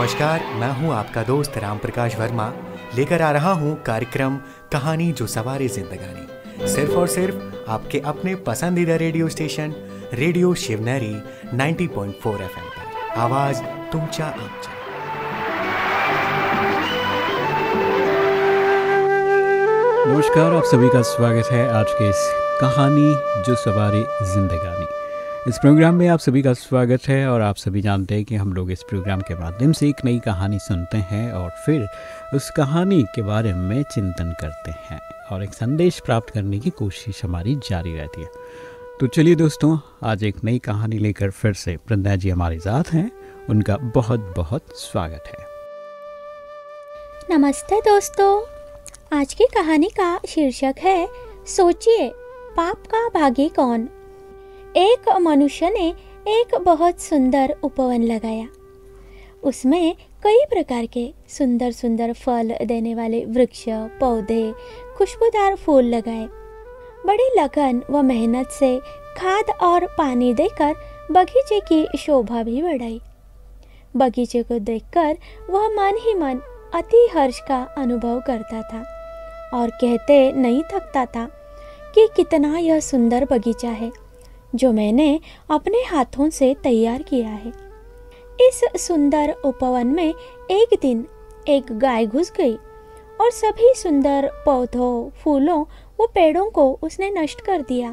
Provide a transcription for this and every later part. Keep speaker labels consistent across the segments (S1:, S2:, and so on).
S1: नमस्कार, मैं हूं आपका दोस्त राम प्रकाश वर्मा, लेकर आ रहा हूं कार्यक्रम कहानी जो सवारे जिंदगानी, सिर्फ और सिर्फ आपके अपने पसंदीदा radio station radio Shivneri 90.4 FM पर। आवाज तुमच्या आमच्या।
S2: नमस्कार, आप सभी का स्वागत है आज के इस कहानी जो सवारे जिंदगानी इस प्रोग्राम में। आप सभी का स्वागत है और आप सभी जानते हैं कि हम लोग इस प्रोग्राम के माध्यम से एक नई कहानी सुनते हैं और फिर उस कहानी के बारे में चिंतन करते हैं और एक संदेश प्राप्त करने की कोशिश हमारी जारी रहती है। तो चलिए दोस्तों, आज एक नई कहानी लेकर फिर से प्रज्ञा जी हमारे साथ हैं। उनका बहुत बहुत स्वागत है।
S3: नमस्ते दोस्तों, आज की कहानी का शीर्षक है सोचिए पाप का भागी कौन। एक मनुष्य ने एक बहुत सुंदर उपवन लगाया। उसमें कई प्रकार के सुंदर सुंदर फल देने वाले वृक्ष, पौधे, खुशबूदार फूल लगाए। बड़ी लगन व मेहनत से खाद और पानी देकर बगीचे की शोभा भी बढ़ाई। बगीचे को देखकर वह मन ही मन अति हर्ष का अनुभव करता था और कहते नहीं थकता था कि कितना यह सुंदर बगीचा है जो मैंने अपने हाथों से तैयार किया है। इस सुंदर उपवन में एक दिन एक गाय घुस गई और सभी सुंदर पौधों, फूलों व पेड़ों को उसने नष्ट कर दिया।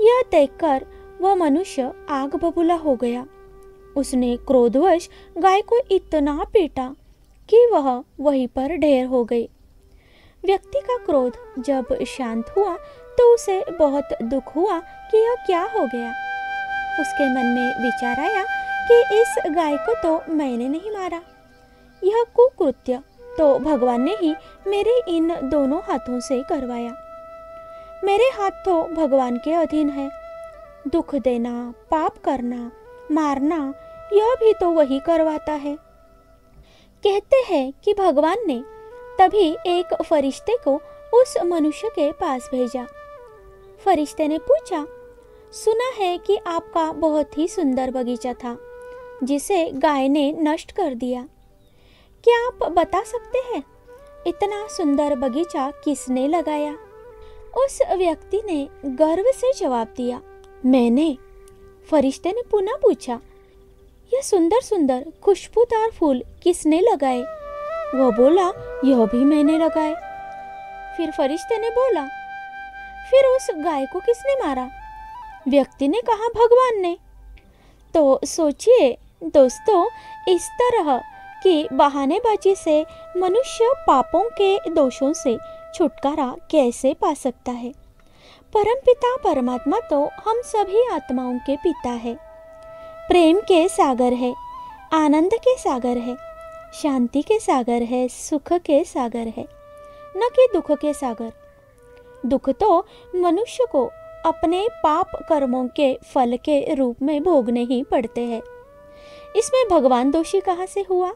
S3: यह देखकर वह मनुष्य आग बबूला हो गया। उसने क्रोधवश गाय को इतना पीटा कि वह वहीं पर ढेर हो गई। व्यक्ति का क्रोध जब शांत हुआ तो उसे बहुत दुख हुआ कि यह क्या हो गया। उसके मन में विचार आया कि इस गाय को तो मैंने नहीं मारा, यह कुकृत्य तो भगवान ने ही मेरे इन दोनों हाथों से करवाया। मेरे हाथ तो भगवान के अधीन है। दुख देना, पाप करना, मारना, यह भी तो वही करवाता है। कहते हैं कि भगवान ने तभी एक फरिश्ते को उस मनुष्य के पास भेजा। फरिश्ते ने पूछा, सुना है कि आपका बहुत ही सुंदर बगीचा था जिसे गाय ने नष्ट कर दिया। क्या आप बता सकते हैं इतना सुंदर बगीचा किसने लगाया? उस व्यक्ति ने गर्व से जवाब दिया, मैंने। फरिश्ते ने पुनः पूछा, यह सुंदर सुंदर खुशबूदार फूल किसने लगाए? वह बोला, यह भी मैंने लगाए। फिर फरिश्ते ने बोला, फिर उस गाय को किसने मारा? व्यक्ति ने कहा, भगवान ने। तो सोचिए दोस्तों, इस तरह की बहानेबाजी से मनुष्य पापों के दोषों से छुटकारा कैसे पा सकता है? परमपिता परमात्मा तो हम सभी आत्माओं के पिता है, प्रेम के सागर है, आनंद के सागर है, शांति के सागर है, सुख के सागर है, न कि दुख के सागर। दुख तो मनुष्य को अपने पाप कर्मों के फल के रूप में भोगने ही पड़ते हैं। इसमें भगवान दोषी कहाँ से हुआ?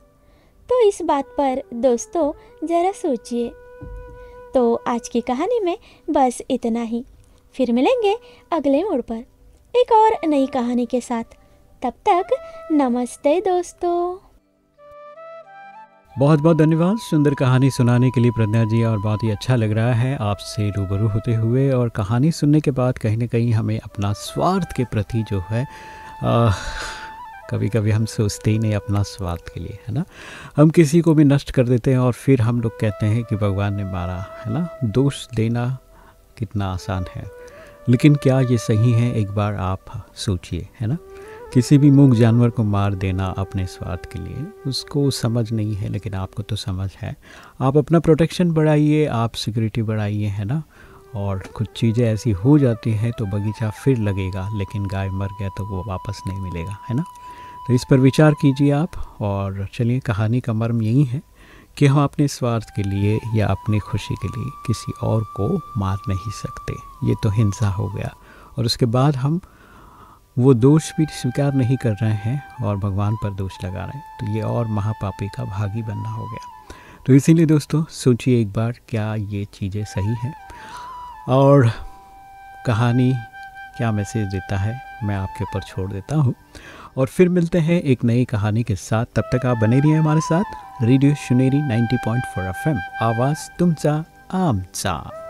S3: तो इस बात पर दोस्तों जरा सोचिए। तो आज की कहानी में बस इतना ही। फिर मिलेंगे अगले मोड़ पर एक और नई कहानी के साथ। तब तक नमस्ते दोस्तों।
S2: बहुत बहुत धन्यवाद सुंदर कहानी सुनाने के लिए प्रज्ञा जी, और बहुत ही अच्छा लग रहा है आपसे रूबरू होते हुए। और कहानी सुनने के बाद कहीं ना कहीं हमें अपना स्वार्थ के प्रति जो है कभी कभी हम सोचते ही नहीं अपना स्वार्थ के लिए, है ना। हम किसी को भी नष्ट कर देते हैं और फिर हम लोग कहते हैं कि भगवान ने मारा, है ना। दोष देना कितना आसान है, लेकिन क्या ये सही है? एक बार आप सोचिए, है ना। किसी भी मूक जानवर को मार देना अपने स्वार्थ के लिए, उसको समझ नहीं है, लेकिन आपको तो समझ है। आप अपना प्रोटेक्शन बढ़ाइए, आप सिक्योरिटी बढ़ाइए, है ना। और कुछ चीज़ें ऐसी हो जाती हैं तो बगीचा फिर लगेगा, लेकिन गाय मर गया तो वो वापस नहीं मिलेगा, है ना। तो इस पर विचार कीजिए आप। और चलिए, कहानी का मर्म यही है कि हम अपने स्वार्थ के लिए या अपनी खुशी के लिए किसी और को मार नहीं सकते। ये तो हिंसा हो गया। और उसके बाद हम वो दोष भी स्वीकार नहीं कर रहे हैं और भगवान पर दोष लगा रहे हैं, तो ये और महापापी का भागी बनना हो गया। तो इसीलिए दोस्तों सोचिए एक बार, क्या ये चीज़ें सही हैं और कहानी क्या मैसेज देता है मैं आपके ऊपर छोड़ देता हूँ और फिर मिलते हैं एक नई कहानी के साथ। तब तक आप बने रहिए हमारे साथ। रेडियो शिवनेरी 90.4 FM, आवाज़ तुमचा आमचा।